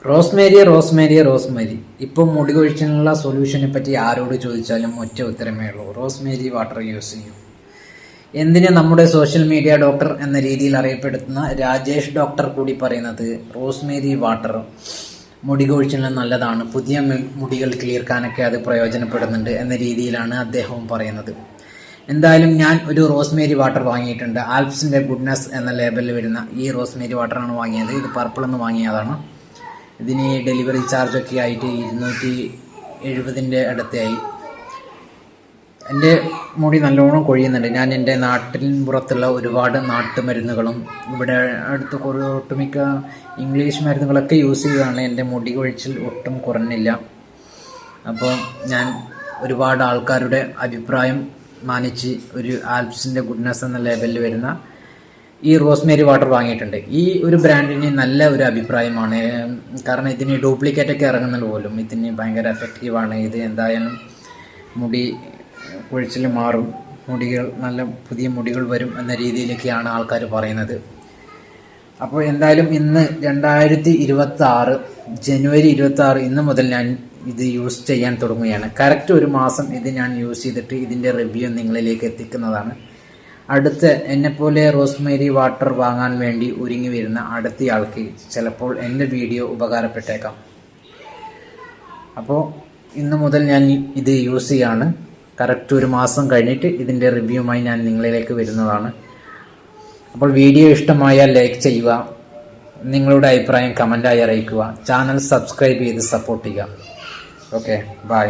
Rosemary. ഇപ്പം മുടി കൊഴിച്ചിലുള്ള സൊല്യൂഷനെ പറ്റി ആരോട് ചോദിച്ചാലും ഒറ്റ ഉത്തരമേ ഉള്ളൂ, റോസ്മേരി വാട്ടർ യൂസ് ചെയ്യും. എന്തിന് നമ്മുടെ സോഷ്യൽ മീഡിയ ഡോക്ടർ എന്ന രീതിയിൽ അറിയപ്പെടുന്ന രാജേഷ് ഡോക്ടർ കൂടി പറയുന്നത് റോസ്മേരി വാട്ടർ മുടി കൊഴിച്ചിലിന് നല്ലതാണ്, പുതിയ മുടികൾ കിളിർക്കാനൊക്കെ അത് പ്രയോജനപ്പെടുന്നുണ്ട് എന്ന രീതിയിലാണ് അദ്ദേഹവും പറയുന്നത്. എന്തായാലും ഞാൻ ഒരു റോസ്മേരി വാട്ടർ വാങ്ങിയിട്ടുണ്ട്. ആൽപ്സിൻ്റെ ഗുഡ്നസ് എന്ന ലേബലിൽ വരുന്ന ഈ റോസ്മേരി വാട്ടറാണ് വാങ്ങിയത്. ഇത് പർപ്പിളെന്ന് വാങ്ങിയതാണ്. ഇതിന് ഡെലിവറി ചാർജൊക്കെ ആയിട്ട് 270 അടുത്തായി. എൻ്റെ മുടി നല്ലോണം കൊഴിയുന്നുണ്ട്. ഞാൻ എൻ്റെ നാട്ടിൻ പുറത്തുള്ള ഒരുപാട് നാട്ടുമരുന്നുകളും ഇവിടെ അടുത്ത് ഒട്ടുമിക്ക ഇംഗ്ലീഷ് മരുന്നുകളൊക്കെ യൂസ് ചെയ്തതാണ്. എൻ്റെ മുടി കൊഴിച്ചിൽ ഒട്ടും കുറഞ്ഞില്ല. അപ്പോൾ ഞാൻ ഒരുപാട് ആൾക്കാരുടെ അഭിപ്രായം മാനിച്ച് ഒരു ആൽപ്സിൻ്റെ ഗുഡ്നസ് എന്ന ലേബലിൽ വരുന്ന ഈ റോസ്മേരി വാട്ടർ വാങ്ങിയിട്ടുണ്ട്. ഈ ഒരു ബ്രാൻഡിന് നല്ല ഒരു അഭിപ്രായമാണ്. കാരണം ഇതിന് ഡ്യൂപ്ലിക്കേറ്റൊക്കെ ഇറങ്ങുന്നത് പോലും ഇതിന് ഭയങ്കര എഫക്റ്റീവാണ്. ഇത് എന്തായാലും മുടി കൊഴിച്ചിൽ മാറും, നല്ല പുതിയ മുടികൾ വരും എന്ന രീതിയിലൊക്കെയാണ് ആൾക്കാർ പറയുന്നത്. അപ്പോൾ എന്തായാലും ഇന്ന് 2026 ജനുവരി 26 ഇന്ന് മുതൽ ഞാൻ ഇത് യൂസ് ചെയ്യാൻ തുടങ്ങുകയാണ്. കറക്റ്റ് ഒരു മാസം ഇത് ഞാൻ യൂസ് ചെയ്തിട്ട് ഇതിൻ്റെ റിവ്യൂ നിങ്ങളിലേക്ക് എത്തിക്കുന്നതാണ്. അടുത്ത എന്നെപ്പോലെ റോസ്മേരി വാട്ടർ വാങ്ങാൻ വേണ്ടി ഒരുങ്ങി വരുന്ന അടുത്തയാൾക്ക് ചിലപ്പോൾ എൻ്റെ വീഡിയോ ഉപകാരപ്പെട്ടേക്കാം. അപ്പോൾ ഇന്ന് മുതൽ ഞാൻ ഇത് യൂസ് ചെയ്യാണ്. കറക്റ്റ് ഒരു മാസം കഴിഞ്ഞിട്ട് ഇതിൻ്റെ റിവ്യൂമായി ഞാൻ നിങ്ങളിലേക്ക് വരുന്നതാണ്. അപ്പോൾ വീഡിയോ ഇഷ്ടമായാൽ ലൈക്ക് ചെയ്യുക, നിങ്ങളുടെ അഭിപ്രായം കമൻറ്റായി അറിയിക്കുക, ചാനൽ സബ്സ്ക്രൈബ് ചെയ്ത് സപ്പോർട്ട് ചെയ്യുക. Okay, by.